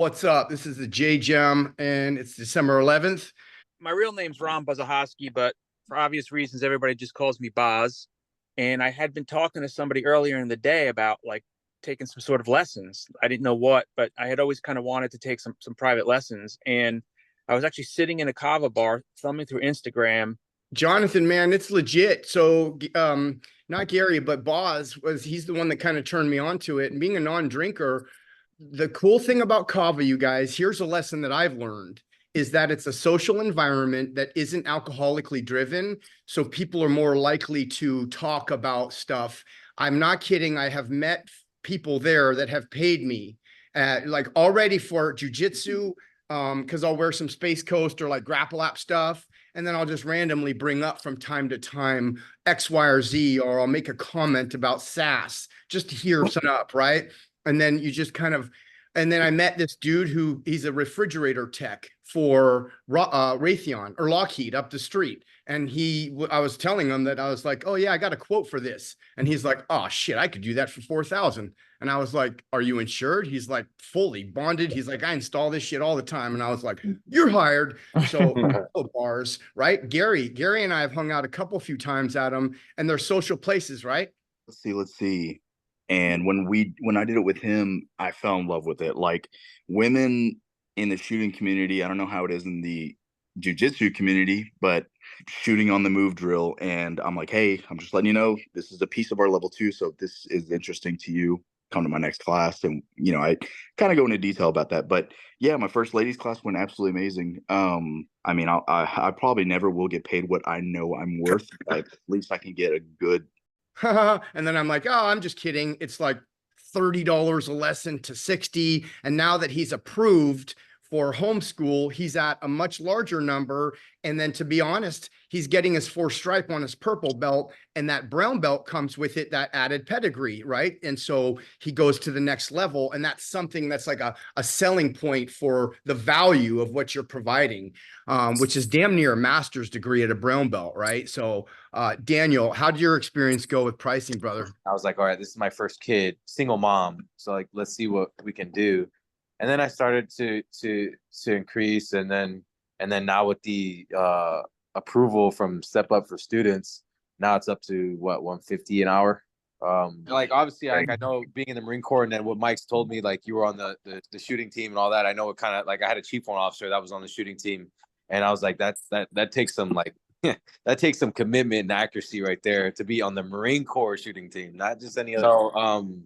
What's up? This is the JJEM, and it's December 11th. My real name's Ron Bazahoski, but for obvious reasons, everybody just calls me Boz. And I had been talking to somebody earlier in the day about like taking some sort of lessons. I didn't know what, but I had always kind of wanted to take some private lessons. And I was actually sitting in a kava bar, thumbing through Instagram. Jonathan, man, it's legit. So, not Gary, but he's the one that kind of turned me on to it. And being a non-drinker, the cool thing about kava, you guys, here's a lesson that I've learned, is that it's a social environment that isn't alcoholically driven. So people are more likely to talk about stuff. I'm not kidding. I have met people there that have paid me like already for jujitsu, because I'll wear some Space Coast or like GrapplApp stuff. And then I'll just randomly bring up from time to time X, Y, or Z, or I'll make a comment about SaaS just to hear something up, right? And then you just kind of, and then I met this dude who he's a refrigerator tech for Raytheon or Lockheed up the street. And I was telling him that I was like, oh yeah, I got a quote for this. And he's like, oh shit, I could do that for 4,000. And I was like, are you insured? He's like, fully bonded. He's like, I install this shit all the time. And I was like, you're hired. So bars, right? Gary and I have hung out a few times at them, and they're social places, right? Let's see. And when I did it with him, I fell in love with it. Like, women in the shooting community, I don't know how it is in the jiu-jitsu community, but shooting on the move drill. And I'm like, hey, I'm just letting you know, this is a piece of our level 2. So if this is interesting to you, come to my next class. And, I kind of go into detail about that. But yeah, my first ladies class went absolutely amazing. I mean, I probably never will get paid what I know I'm worth, but at least I can get a good. And then I'm like, oh, I'm just kidding. It's like $30 a lesson to 60. And now that he's approved for homeschool, he's at a much larger number. And then, to be honest, he's getting his 4th stripe on his purple belt, and that brown belt comes with it, that added pedigree, right? And so he goes to the next level, and that's something that's like a selling point for the value of what you're providing, which is damn near a master's degree at a brown belt, right? So, Daniel, how did your experience go with pricing, brother? I was like, all right, this is my first kid, single mom. So like, let's see what we can do. And then I started to increase, and then now with the approval from Step Up for Students, now it's up to what, 150 an hour. Like, obviously, like, I know being in the Marine Corps, and then what Mike's told me, like, you were on the shooting team and all that. I know it kind of like, I had a chief warrant officer that was on the shooting team, and I was like, that takes some like that takes some commitment and accuracy right there to be on the Marine Corps shooting team, not just any other. So,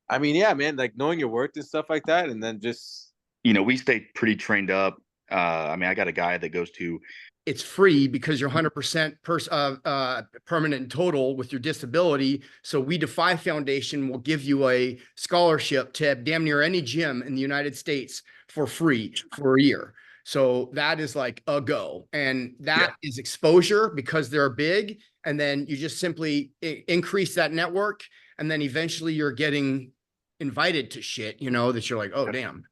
I mean, yeah, man, like knowing your worth and stuff like that. And then just, we stay pretty trained up. I mean, I got a guy that goes to. It's free because you're 100% permanent and total with your disability. So We Defy Foundation will give you a scholarship to damn near any gym in the United States for free for a year. So that is like a go. And that is exposure because they're big. And then you just simply increase that network. And then eventually you're getting invited to shit, that you're like, oh, damn.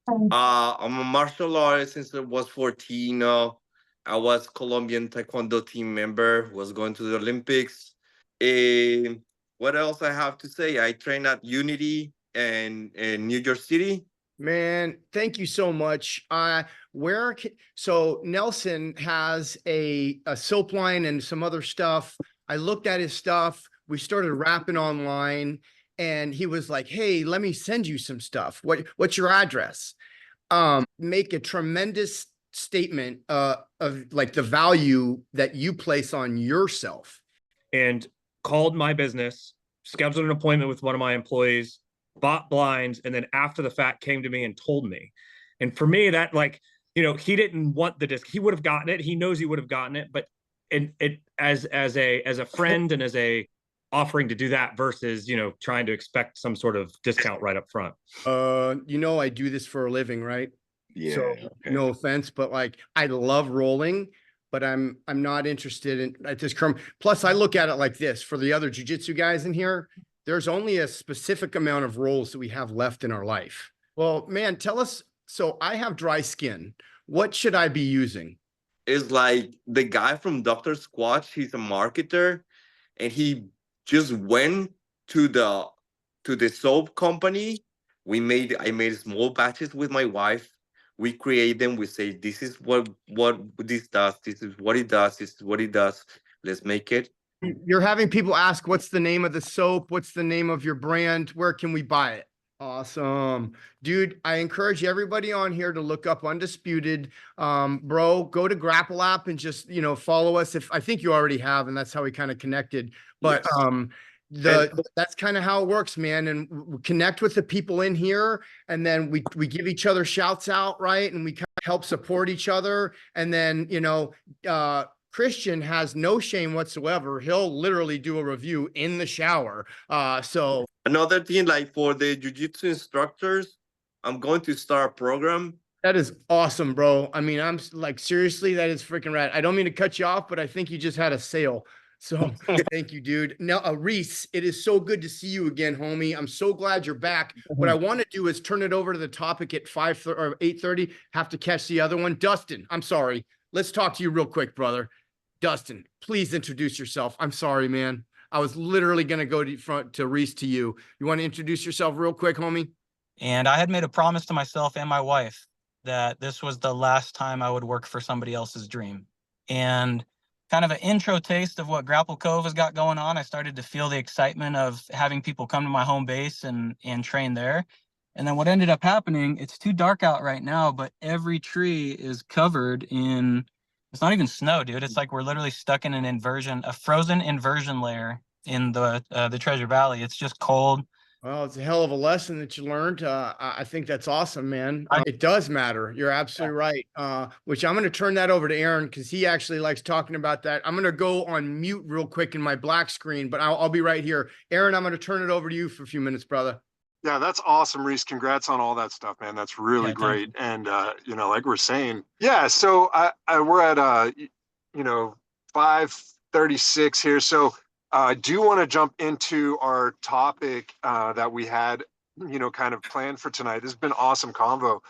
I'm a martial artist since I was 14. I was Colombian Taekwondo team member, was going to the Olympics. What else I have to say? I train at Unity in New York City. Man, thank you so much. So Nelson has a soap line and some other stuff. I looked at his stuff. We started rapping online, and he was like, hey, let me send you some stuff. What's your address? Make a tremendous statement of like the value that you place on yourself. And called my business, scheduled an appointment with one of my employees, bought blinds, and then after the fact came to me and told me. And for me, that, like, he didn't want the disc. He would have gotten it. He knows he would have gotten it, but it as a friend and as a offering to do that versus, trying to expect some sort of discount right up front. I do this for a living, right? Yeah. So no offense, but like, I love rolling, but I'm not interested in at this current. Plus, I look at it like this: for the other jiu-jitsu guys in here, there's only a specific amount of rolls that we have left in our life. Well, man, tell us. So I have dry skin. What should I be using? It's like the guy from Dr. Squatch. He's a marketer, and he just went to the soap company I made small batches with my wife. We create them. We say, this is what this does. This is what it does. This is what it does. Let's make it. You're having people ask, what's the name of the soap? What's the name of your brand? Where can we buy it? Awesome. Dude, I encourage everybody on here to look up Undisputed. Bro, go to GrapplApp and just, follow us. If I think you already have, and that's how we kind of connected. But Yes. that's kind of how it works, man. And we connect with the people in here, and then we give each other shouts out, right? And we kind of help support each other. And then, Christian has no shame whatsoever. He'll literally do a review in the shower. So Another thing, like for the jiu-jitsu instructors, I'm going to start a program. that is awesome, bro. I mean, I'm like, seriously, that is freaking rad. I don't mean to cut you off, but I think you just had a sale. So thank you, dude. Now, Reese, it is so good to see you again, homie. I'm so glad you're back. What I want to do is turn it over to the topic at 5 or 8:30. Have to catch the other one. Dustin, I'm sorry. Let's talk to you real quick, brother. Dustin, please introduce yourself. I'm sorry, man. I was literally going to go to Reese to you. You want to introduce yourself real quick, homie? And I had made a promise to myself and my wife that this was the last time I would work for somebody else's dream. And kind of an intro taste of what Grapple Cove has got going on, I started to feel the excitement of having people come to my home base and train there. And then what ended up happening, it's too dark out right now, but every tree is covered in, it's not even snow, dude. It's like we're literally stuck in a frozen inversion layer in the Treasure Valley. It's just cold. Well, it's a hell of a lesson that you learned. I think that's awesome, man. It does matter. You're absolutely right. Which I'm going to turn that over to Aaron because he actually likes talking about that. I'm going to go on mute real quick in my black screen, but I'll be right here. Aaron, I'm going to turn it over to you for a few minutes, brother. Yeah, that's awesome, Reese. Congrats on all that stuff, man. That's really great. And like we're saying, yeah. So we're at 5:36 here. So I do want to jump into our topic that we had, kind of planned for tonight. This has been awesome convo,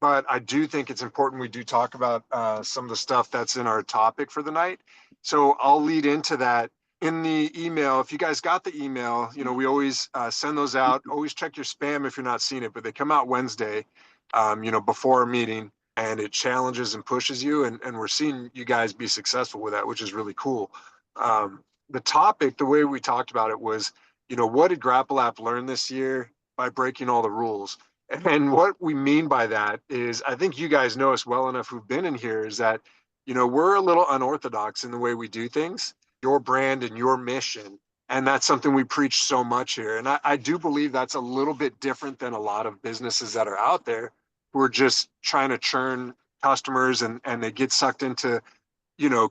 but I do think it's important we do talk about some of the stuff that's in our topic for the night. So I'll lead into that. In the email, if you guys got the email, we always send those out. Always check your spam if you're not seeing it, but they come out Wednesday, before a meeting, and it challenges and pushes you. And we're seeing you guys be successful with that, which is really cool. The topic, the way we talked about it was, what did GrapplApp learn this year by breaking all the rules? And what we mean by that is, I think you guys know us well enough who've been in here, is that, we're a little unorthodox in the way we do things. Your brand and your mission. And that's something we preach so much here. And I do believe that's a little bit different than a lot of businesses that are out there who are just trying to churn customers and they get sucked into,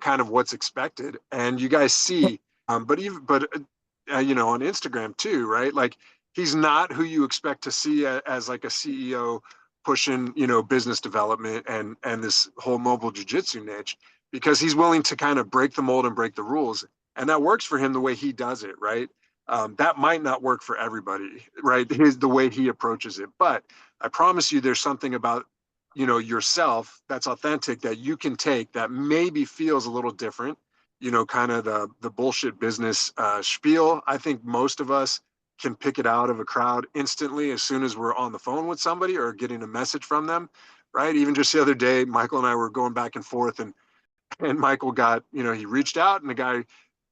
kind of what's expected. And you guys see, on Instagram too, right? Like he's not who you expect to see as like a CEO pushing, business development and this whole mobile jiu-jitsu niche, because he's willing to kind of break the mold and break the rules. And that works for him the way he does it, right? That might not work for everybody, right? The way he approaches it. But I promise you there's something about, yourself that's authentic that you can take that maybe feels a little different, kind of the bullshit business spiel. I think most of us can pick it out of a crowd instantly as soon as we're on the phone with somebody or getting a message from them, right? Even just the other day, Michael and I were going back and forth and Michael got, he reached out and the guy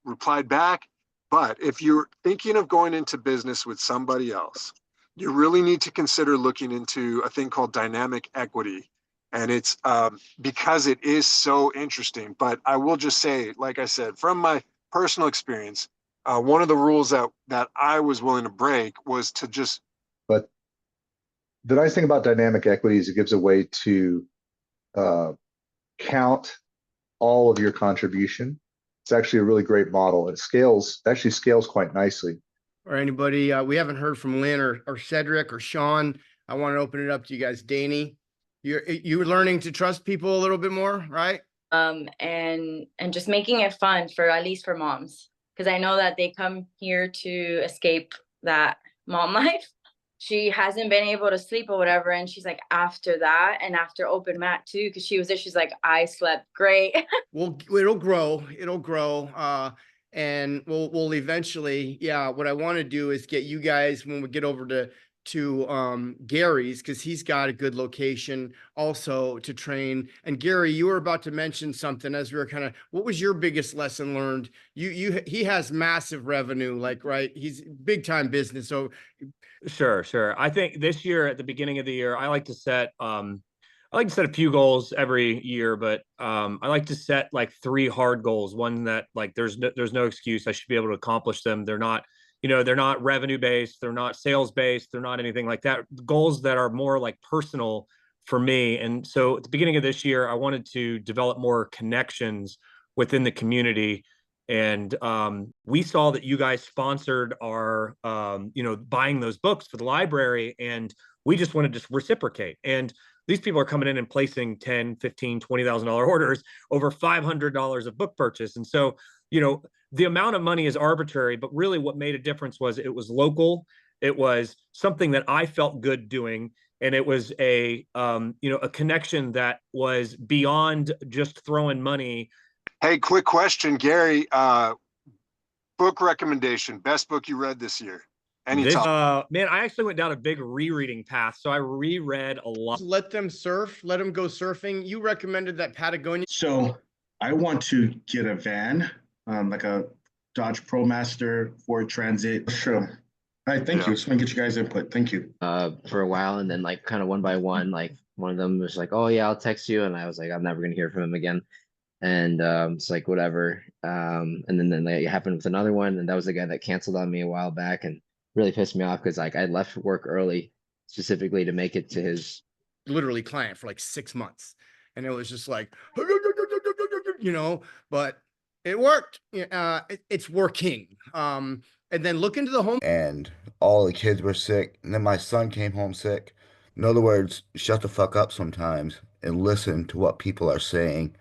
replied back. But if you're thinking of going into business with somebody else, you really need to consider looking into a thing called dynamic equity. And it's because it is so interesting. But I will just say, like I said, from my personal experience, one of the rules that I was willing to break was to just. But the nice thing about dynamic equity is it gives a way to count all of your contribution. It's actually a really great model. It scales quite nicely. Or anybody, we haven't heard from Lynn or Cedric or Sean. I want to open it up to you guys. Danny, you're learning to trust people a little bit more, right? And just making it fun for, at least for moms, because I know that they come here to escape that mom life. She hasn't been able to sleep or whatever. And she's like, after that and after open mat too, because she was there, she's like, I slept great. Well, it'll grow. And we'll eventually, what I want to do is get you guys, when we get over to to Gary's because he's got a good location also to train. And Gary, you were about to mention something as we were kind of, what was your biggest lesson learned? He has massive revenue, like, right? He's big time business. So Sure. I think this year, at the beginning of the year, I like to set a few goals every year, but I like to set like 3 hard goals. One that like there's no excuse. I should be able to accomplish them. They're not, they're not revenue based, they're not sales based, they're not anything like that. Goals that are more like personal for me. And so at the beginning of this year, I wanted to develop more connections within the community. And we saw that you guys sponsored our buying those books for the library, and we just wanted to reciprocate. And these people are coming in and placing 10, 15, $20,000 orders, over $500 of book purchase. And so, the amount of money is arbitrary, but really what made a difference was it was local. It was something that I felt good doing. And it was a connection that was beyond just throwing money. Hey, quick question, Gary. Book recommendation, best book you read this year. Anytime. Man, I actually went down a big rereading path. So I reread a lot. Let them surf, let them go surfing. You recommended that Patagonia. So I want to get a van, like a Dodge ProMaster Ford Transit. Sure. All right, thank you. Just want to get you guys' input. Thank you. For a while, and then like kind of one by one, like one of them was like, "Oh yeah, I'll text you," and I was like, "I'm never gonna hear from him again." And it's like whatever. And then like, it happened with another one, and that was the guy that canceled on me a while back, and really pissed me off because like I left work early specifically to make it to his literally client for like 6 months, and it was just like, but it worked. It's working. And then look into the home. And all the kids were sick, and then my son came home sick. In other words, shut the fuck up sometimes and listen to what people are saying.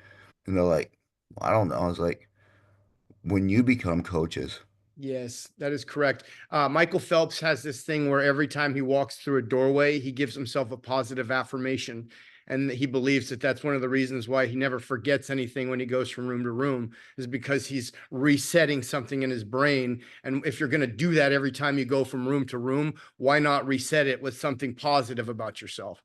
And they're like, well, I don't know. I was like, when you become coaches. Yes, that is correct. Michael Phelps has this thing where every time he walks through a doorway, he gives himself a positive affirmation. And he believes that that's one of the reasons why he never forgets anything when he goes from room to room, is because he's resetting something in his brain. And if you're going to do that every time you go from room to room, why not reset it with something positive about yourself?